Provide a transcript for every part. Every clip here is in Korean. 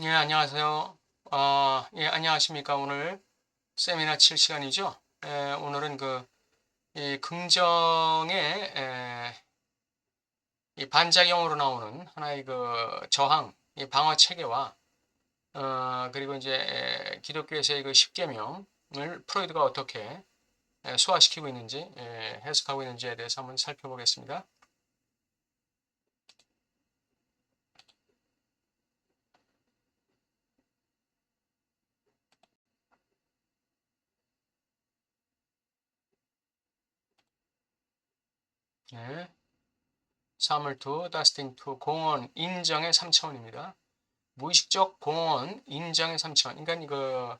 예, 안녕하세요. 예, 안녕하십니까. 오늘 세미나 칠 시간이죠. 오늘은 이 긍정의, 이 반작용으로 나오는 하나의 저항, 이 방어 체계와, 그리고 이제, 기독교에서의 그 십계명을 프로이드가 어떻게 소화시키고 있는지, 해석하고 있는지에 대해서 한번 살펴보겠습니다. 예, 사물 2, 다스팅 2, 공헌, 인정의 3차원입니다. 무의식적 공헌, 인정의 3차원. 그러니까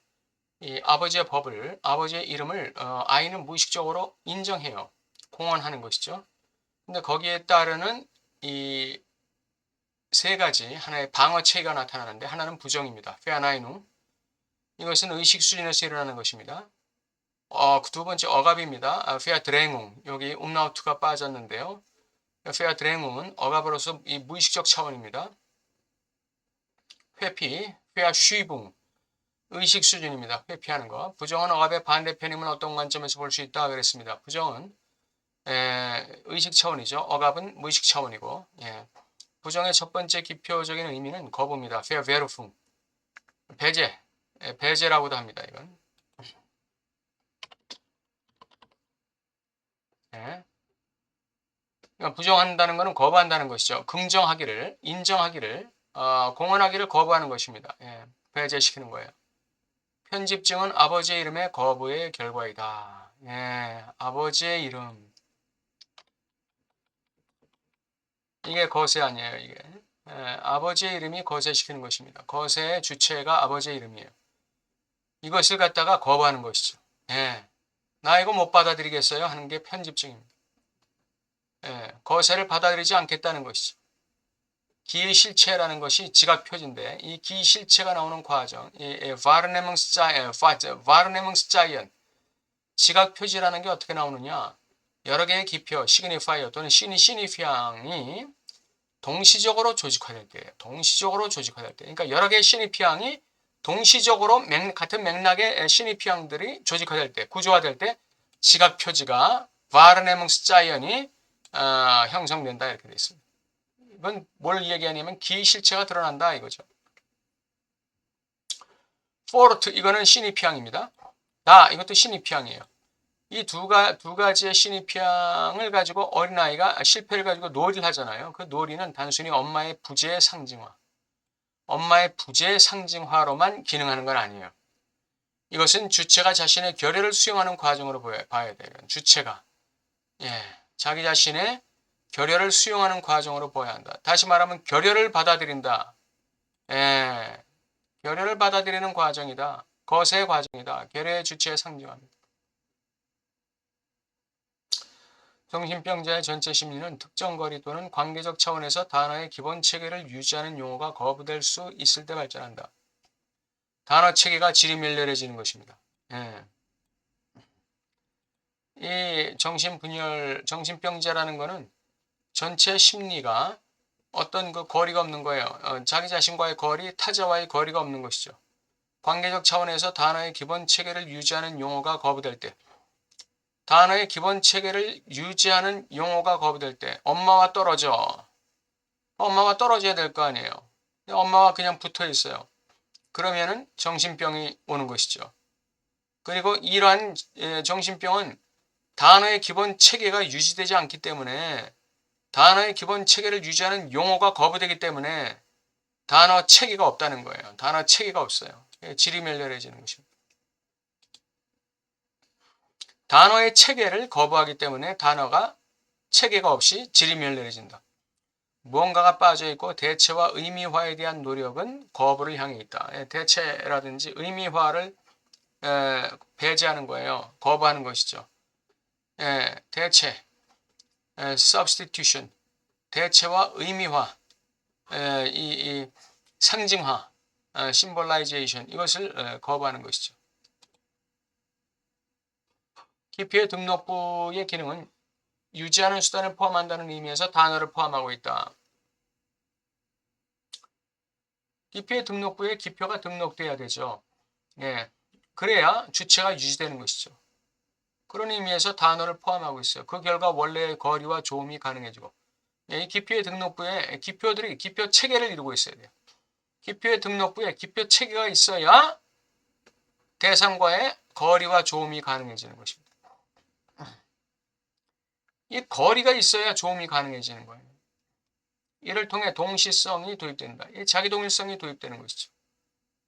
이 아버지의 법을, 아버지의 이름을 아이는 무의식적으로 인정해요. 공헌하는 것이죠. 근데 거기에 따르는 이 세 가지 하나의 방어 체계가 나타나는데 하나는 부정입니다. 페아나이누. 이것은 의식 수준에서 일어나는 것입니다. 두 번째 억압입니다. 페아 드랭웅. 여기 음라우트가 빠졌는데요. 페아 드랭웅은 억압으로서 이 무의식적 차원입니다. 회피, 페아 쉬붕. 의식 수준입니다. 회피하는 거. 부정은 억압의 반대편임을 어떤 관점에서 볼 수 있다 그랬습니다. 부정은 의식 차원이죠. 억압은 무의식 차원이고, 예. 부정의 첫 번째 기표적인 의미는 거부입니다. Verwerfung. 배제, 배제라고도 합니다. 이건. 예. 그러니까 부정한다는 것은 거부한다는 것이죠. 긍정하기를, 인정하기를, 공헌하기를 거부하는 것입니다. 예. 배제시키는 거예요. 편집증은 아버지의 이름의 거부의 결과이다. 예. 아버지의 이름. 이게 거세 아니에요, 이게. 아버지의 이름이 거세시키는 것입니다. 거세의 주체가 아버지의 이름이에요. 이것을 갖다가 거부하는 것이죠. 예, 나 이거 못 받아들이겠어요 하는 게 편집증입니다. 거세를 받아들이지 않겠다는 것이죠. 기의 실체라는 것이 지각 표지인데 이 기 실체가 나오는 과정, 이 바르네뭉스자이언, 지각 표지라는 게 어떻게 나오느냐? 여러 개의 기표, 시그니파이어 또는 시니피앙이 동시적으로 조직화될 때예요. 동시적으로 조직화될 때. 그러니까 여러 개의 시니피앙이 동시적으로 같은 맥락의 시니피앙들이 조직화될 때, 구조화될 때 지각 표지가 바르네뭉스 자이언이 형성된다 이렇게 되어 있습니다. 이건 뭘 얘기하냐면 기 실체가 드러난다 이거죠. 포르트 이거는 시니피앙입니다. 이것도 시니피앙이에요. 이 두 가지의 시니피앙을 가지고 어린아이가 실패를 가지고 놀이를 하잖아요. 그 놀이는 단순히 엄마의 부재의 상징화, 엄마의 부재의 상징화로만 기능하는 건 아니에요. 이것은 주체가 자신의 결여를 수용하는 과정으로 봐야 돼요. 주체가 자기 자신의 결여를 수용하는 과정으로 보아야 한다. 다시 말하면 결여를 받아들인다. 예, 결여를 받아들이는 과정이다. 거세의 과정이다. 결여의 주체의 상징합니다. 정신병자의 전체 심리는 특정 거리 또는 관계적 차원에서 단어의 기본 체계를 유지하는 용어가 거부될 수 있을 때 발전한다. 단어 체계가 지리멸렬해지는 것입니다. 예. 이 정신병자라는 것은 전체 심리가 어떤 거리가 없는 거예요. 자기 자신과의 거리, 타자와의 거리가 없는 것이죠. 관계적 차원에서 단어의 기본 체계를 유지하는 용어가 거부될 때, 단어의 기본 체계를 유지하는 용어가 거부될 때, 엄마와 떨어져. 엄마와 떨어져야 될 거 아니에요. 엄마와 그냥 붙어 있어요. 그러면은 정신병이 오는 것이죠. 그리고 이러한 정신병은 단어의 기본 체계가 유지되지 않기 때문에 단어의 기본 체계를 유지하는 용어가 거부되기 때문에 단어 체계가 없다는 거예요. 단어 체계가 없어요. 지리멸렬해지는 것입니다. 단어의 체계를 거부하기 때문에 단어가 체계가 없이 지리멸렬해진다. 무언가가 빠져있고 대체와 의미화에 대한 노력은 거부를 향해 있다. 대체라든지 의미화를 배제하는 거예요. 거부하는 것이죠. 대체, substitution, 대체와 의미화, 이 상징화, symbolization 이것을 거부하는 것이죠. 기피의 등록부의 기능은 유지하는 수단을 포함한다는 의미에서 단어를 포함하고 있다. 기표의 등록부에 기표가 등록돼야 되죠. 예. 그래야 주체가 유지되는 것이죠. 그런 의미에서 단어를 포함하고 있어요. 그 결과 원래의 거리와 조음이 가능해지고, 예, 이 기표의 등록부에 기표들이 기표 체계를 이루고 있어야 돼요. 기표의 등록부에 기표 체계가 있어야 대상과의 거리와 조음이 가능해지는 것입니다. 이 거리가 있어야 조음이 가능해지는 거예요. 이를 통해 동시성이 도입된다. 이 자기동일성이 도입되는 것이죠.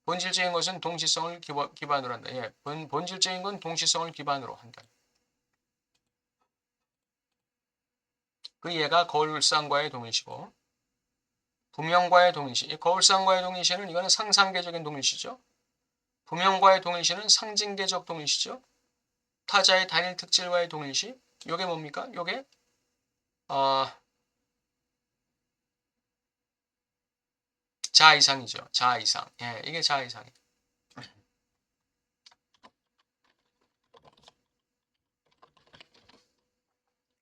본질적인 것은 동시성을 기반으로 한다. 예, 본질적인 건 동시성을 기반으로 한다. 그 예가 거울상과의 동일시고, 부명과의 동일시. 이 거울상과의 동일시는 이거는 상상계적인 동일시죠. 부명과의 동일시는 상징계적 동일시죠. 타자의 단일 특질과의 동일시. 요게 뭡니까? 요게 자이상이죠. 자이상. 예, 이게 자이상이에요.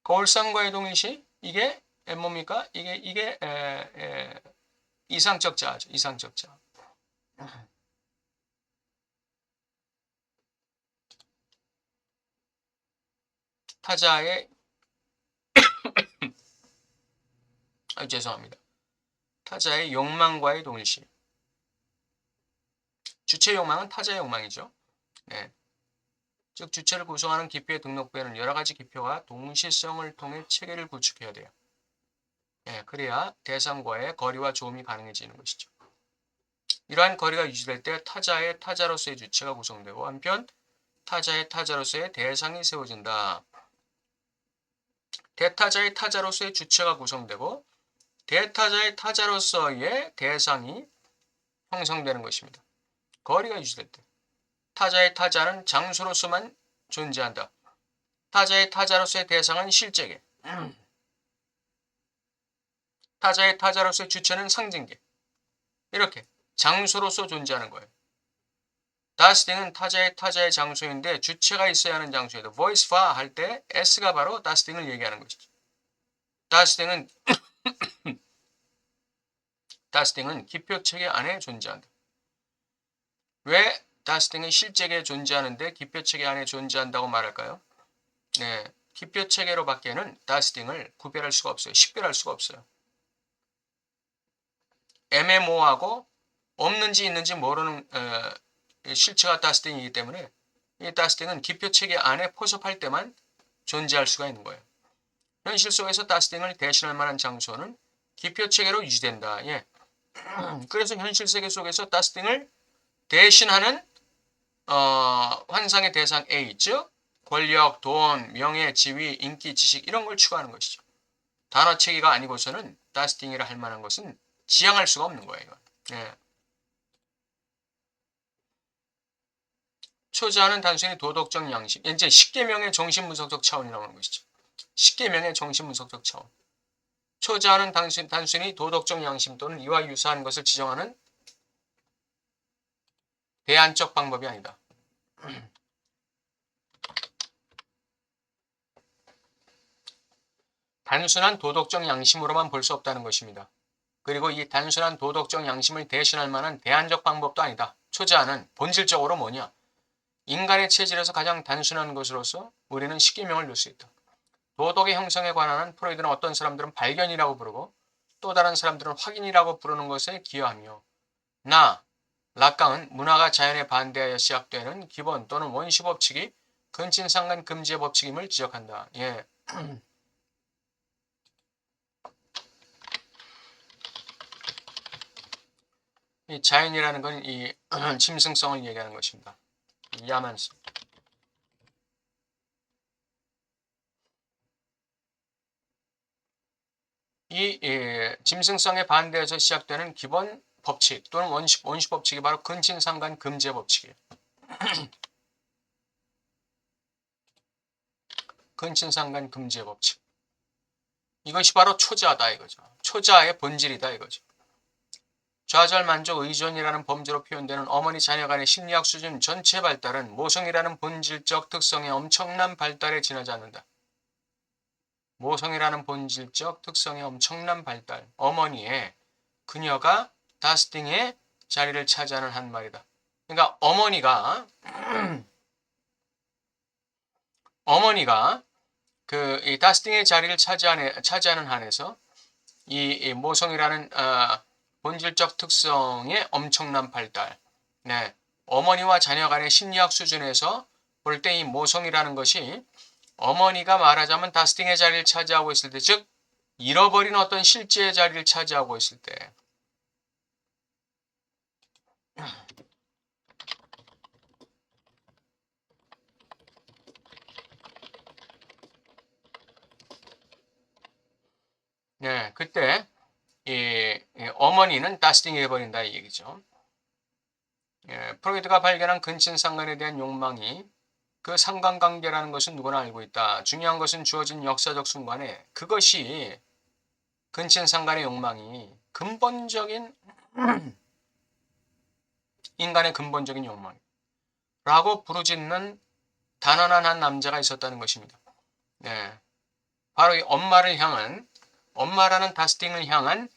거울상과의 동일시. 이게 뭡니까? 이게 이상적 자죠. 이상적 자. 타자의 죄송합니다. 타자의 욕망과의 동일시. 주체 욕망은 타자의 욕망이죠. 네. 즉 주체를 구성하는 기표의 등록부에는 여러 가지 기표가 동시성을 통해 체계를 구축해야 돼요. 네, 그래야 대상과의 거리와 조음이 가능해지는 것이죠. 이러한 거리가 유지될 때 타자의 타자로서의 주체가 구성되고 한편 타자의 타자로서의 대상이 세워진다. 대타자의 타자로서의 주체가 구성되고 대타자의 타자로서의 대상이 형성되는 것입니다. 거리가 유지될 때 타자의 타자는 장소로서만 존재한다. 타자의 타자로서의 대상은 실제계. 타자의 타자로서의 주체는 상징계. 이렇게 장소로서 존재하는 거예요. 다스팅은 타자의 장소인데 주체가 있어야 하는 장소에도 voice fa 할 때 s가 바로 다스팅을 얘기하는 것이죠. 다스팅은 기표 체계 안에 존재한다. 왜 다스팅은 실제계에 존재하는데 기표 체계 안에 존재한다고 말할까요? 네, 기표 체계로 밖에는 다스팅을 구별할 수가 없어요. 식별할 수가 없어요. 애매모호하고 없는지 있는지 모르는 실체가 다스팅이기 때문에 이 다스팅은 기표 체계 안에 포섭할 때만 존재할 수가 있는 거예요. 현실 속에서 다스팅을 대신할 만한 장소는 기표 체계로 유지된다. 예. 그래서 현실 세계 속에서 다스팅을 대신하는 환상의 대상 A, 즉 권력, 돈, 명예, 지위, 인기, 지식 이런 걸 추구하는 것이죠. 단어 체계가 아니고서는 다스팅이라 할 만한 것은 지향할 수가 없는 거예요. 예. 초자는 단순히 도덕적 양심, 이제 10계명의 정신분석적 차원이라고 하는 것이죠. 10계명의 정신분석적 차원. 초자는 단순히 도덕적 양심 또는 이와 유사한 것을 지정하는 대안적 방법이 아니다. 단순한 도덕적 양심으로만 볼 수 없다는 것입니다. 그리고 이 단순한 도덕적 양심을 대신할 만한 대안적 방법도 아니다. 초자는 본질적으로 뭐냐? 인간의 체질에서 가장 단순한 것으로서 우리는 10계명을 넣을 수 있다. 도덕의 형성에 관한 프로이드는 어떤 사람들은 발견이라고 부르고 또 다른 사람들은 확인이라고 부르는 것에 기여하며 락강은 문화가 자연에 반대하여 시작되는 기본 또는 원시 법칙이 근친상간 금지의 법칙임을 지적한다. 예. 이 자연이라는 건 이 짐승성을 얘기하는 것입니다. 야만성. 이 짐승성에 반대해서 시작되는 기본 법칙 또는 원시 법칙이 바로 근친상간 금지의 법칙이에요. 근친상간 금지의 법칙. 이것이 바로 초자다 이거죠. 초자의 본질이다 이거죠. 좌절만족 의존이라는 범죄로 표현되는 어머니 자녀 간의 심리학 수준 전체 발달은 모성이라는 본질적 특성의 엄청난 발달에 지나지 않는다. 모성이라는 본질적 특성의 엄청난 발달, 어머니의 그녀가 다스팅의 자리를 차지하는 한 말이다. 그러니까 어머니가 그 이 다스팅의 자리를 차지하는 한에서 이 모성이라는 본질적 특성의 엄청난 발달. 네. 어머니와 자녀 간의 심리학 수준에서 볼 때 이 모성이라는 것이 어머니가 말하자면 다스팅의 자리를 차지하고 있을 때, 즉 잃어버린 어떤 실제의 자리를 차지하고 있을 때, 네, 그때 이 어머니는 다스팅이 해버린다 이 얘기죠. 예, 프로이드가 발견한 근친상간에 대한 욕망이 그 상관관계라는 것은 누구나 알고 있다. 중요한 것은 주어진 역사적 순간에 그것이 근친상간의 욕망이 근본적인 인간의 근본적인 욕망이라고 부르짖는 단언한 한 남자가 있었다는 것입니다. 네, 바로 이 엄마라는 다스팅을 향한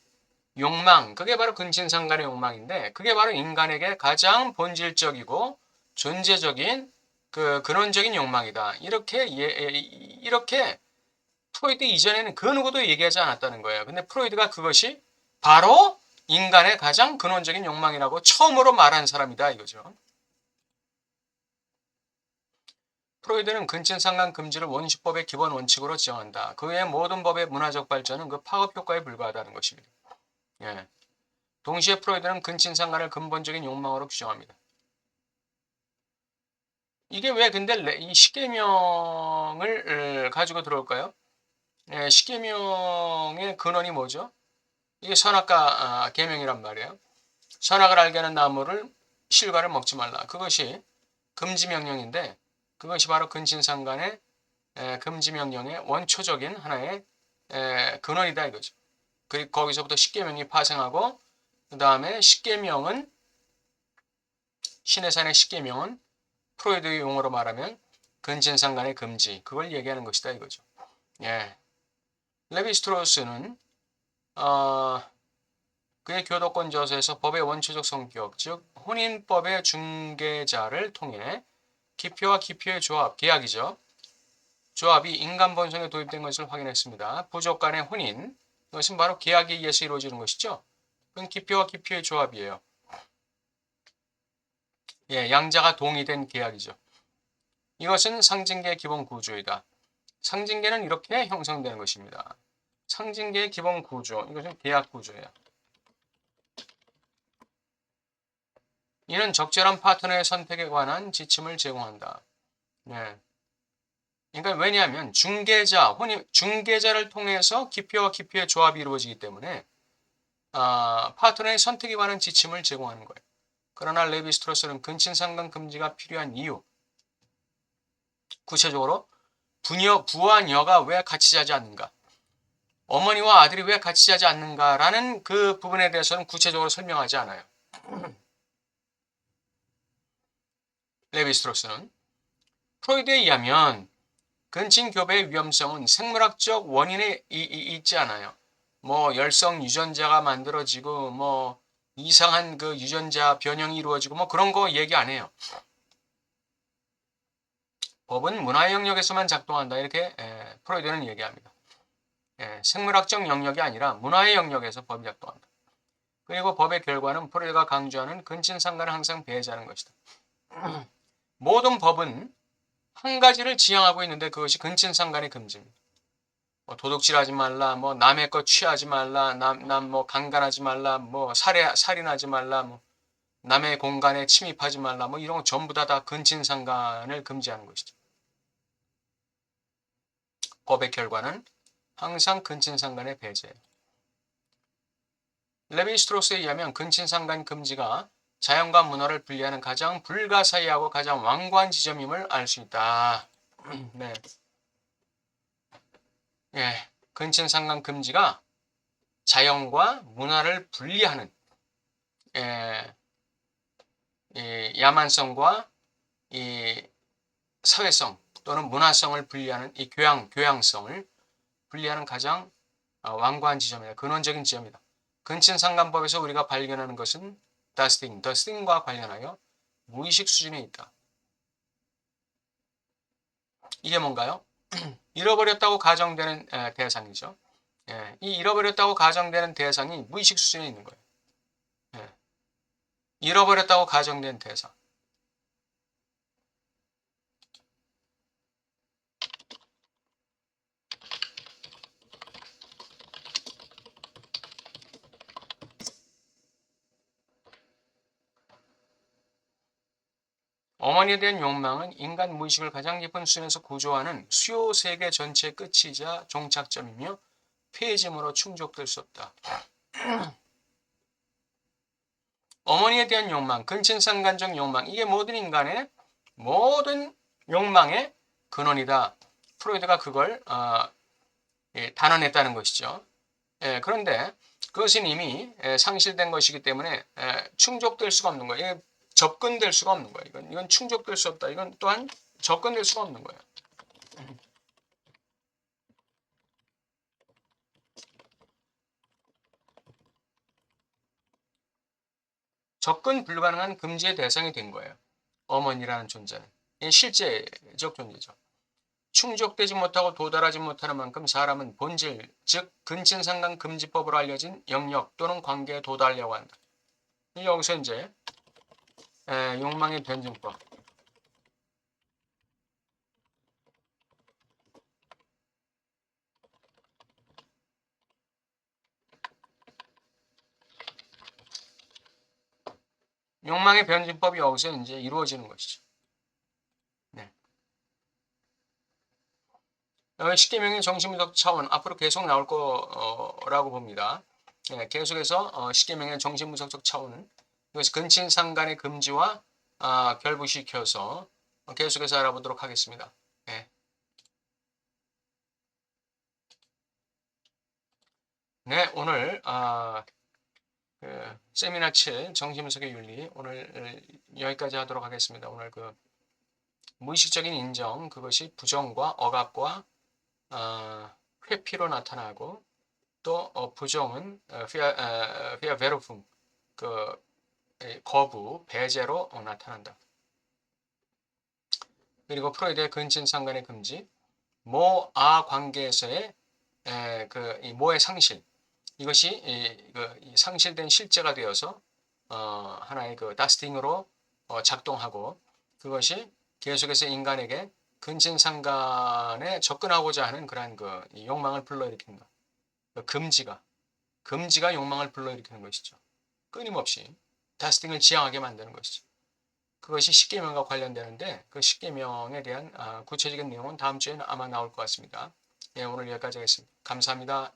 욕망, 그게 바로 근친상간의 욕망인데 그게 바로 인간에게 가장 본질적이고 존재적인 그 근원적인 욕망이다. 이렇게 프로이드 이전에는 그 누구도 얘기하지 않았다는 거예요. 근데 프로이드가 그것이 바로 인간의 가장 근원적인 욕망이라고 처음으로 말한 사람이다 이거죠. 프로이드는 근친상간 금지를 원시법의 기본 원칙으로 지정한다. 그 외의 모든 법의 문화적 발전은 그 파급 효과에 불과하다는 것입니다. 예. 동시에 프로이드는 근친상간을 근본적인 욕망으로 규정합니다. 이게 왜 근데 이 십계명을 가지고 들어올까요? 예, 십계명의 근원이 뭐죠? 이게 선악과 계명이란 말이에요. 선악을 알게 하는 나무를 실과를 먹지 말라. 그것이 금지 명령인데 그것이 바로 근친상간의 금지 명령의 원초적인 하나의 근원이다 이거죠. 그리고 거기서부터 십계명이 파생하고 그 다음에 십계명은 신해산의 십계명은 프로이드의 용어로 말하면 근친상간의 금지 그걸 얘기하는 것이다 이거죠. 예. 레비스트로스는 그의 교도권 저서에서 법의 원초적 성격, 즉 혼인법의 중개자를 통해 기표와 기표의 조합, 계약이죠. 조합이 인간 본성에 도입된 것을 확인했습니다. 부족 간의 혼인, 이것은 바로 계약에 의해서 이루어지는 것이죠. 그건 기표와 기표의 조합이에요. 예, 양자가 동의된 계약이죠. 이것은 상징계의 기본 구조이다. 상징계는 이렇게 형성되는 것입니다. 상징계의 기본 구조, 이것은 계약 구조예요. 이는 적절한 파트너의 선택에 관한 지침을 제공한다. 네. 그러니까 왜냐하면 중개자를 통해서 기표와 기표의 조합이 이루어지기 때문에 파트너의 선택에 관한 지침을 제공하는 거예요. 그러나 레비스트로스는 근친상간 금지가 필요한 이유, 구체적으로 부와 녀가 왜 같이 자지 않는가, 어머니와 아들이 왜 같이 자지 않는가라는 그 부분에 대해서는 구체적으로 설명하지 않아요. 레비스트로스는 프로이드에 의하면 근친교배의 위험성은 생물학적 원인에 있지 않아요. 뭐 열성 유전자가 만들어지고 뭐 이상한 그 유전자 변형이 이루어지고 뭐 그런 거 얘기 안 해요. 법은 문화의 영역에서만 작동한다 이렇게 프로이드는 얘기합니다. 생물학적 영역이 아니라 문화의 영역에서 법이 작동한다. 그리고 법의 결과는 프로이드가 강조하는 근친상간을 항상 배제하는 것이다. 모든 법은 한 가지를 지향하고 있는데 그것이 근친상간의 금지입니다. 뭐 도둑질하지 말라, 뭐 남의 것 취하지 말라, 남 뭐 강간하지 말라, 뭐 살인하지 말라, 뭐 남의 공간에 침입하지 말라, 뭐 이런 거 전부 다 근친상간을 금지하는 것이죠. 법의 결과는 항상 근친상간의 배제예요. 레비스트로스에 의하면 근친상간 금지가 자연과 문화를 분리하는 가장 불가사의하고 가장 완고한 지점임을 알 수 있다. 네. 예, 근친상간 금지가 자연과 문화를 분리하는 이 야만성과 이 사회성 또는 문화성을 분리하는 이 교양성을 분리하는 가장 완고한 지점이다. 근원적인 지점이다. 근친상간법에서 우리가 발견하는 것은 더스팅과 관련하여 무의식 수준에 있다. 이게 뭔가요? 잃어버렸다고 가정되는 대상이죠. 이 잃어버렸다고 가정되는 대상이 무의식 수준에 있는 거예요. 잃어버렸다고 가정된 대상. 어머니에 대한 욕망은 인간 무의식을 가장 깊은 수준에서 구조하는 수요 세계 전체의 끝이자 종착점이며 폐해짐으로 충족될 수 없다. 어머니에 대한 욕망, 근친상간적 욕망, 이게 모든 인간의 모든 욕망의 근원이다. 프로이드가 그걸 단언했다는 것이죠. 그런데 그것은 이미 상실된 것이기 때문에 충족될 수가 없는 거예요. 접근될 수가 없는 거예요. 이건 충족될 수 없다. 이건 또한 접근될 수가 없는 거예요. 접근 불가능한 금지의 대상이 된 거예요. 어머니라는 존재는. 실제적 존재죠. 충족되지 못하고 도달하지 못하는 만큼 사람은 본질, 즉 근친상간 금지법으로 알려진 영역 또는 관계에 도달하려고 한다. 여기서 이제 욕망의 변증법. 욕망의 변증법이 여기서 이제 이루어지는 것이죠. 네. 십계명의 정신분석 차원 앞으로 계속 나올 거라고 봅니다. 계속해서 십계명의 정신분석적 차원은 이것이 근친상간의 금지와 결부시켜서 계속해서 알아보도록 하겠습니다. 네. 네, 오늘 세미나 7 정신분석의 윤리 오늘 여기까지 하도록 하겠습니다. 오늘 그 무의식적인 인정 그것이 부정과 억압과 회피로 나타나고 또 부정은 via verifung 그 거부 배제로 나타난다. 그리고 프로이드의 근친상간의 금지 모아 관계에서의 이 모의 상실 이것이 이 상실된 실제가 되어서 하나의 그 다스팅으로 작동하고 그것이 계속해서 인간에게 근친상간에 접근하고자 하는 그러한 그 욕망을 불러일으킨다. 그 금지가 욕망을 불러일으키는 것이죠. 끊임없이 다스팅을 지향하게 만드는 것이죠. 그것이 십계명과 관련되는데 그 십계명에 대한 구체적인 내용은 다음 주에는 아마 나올 것 같습니다. 오늘 여기까지 하겠습니다. 감사합니다.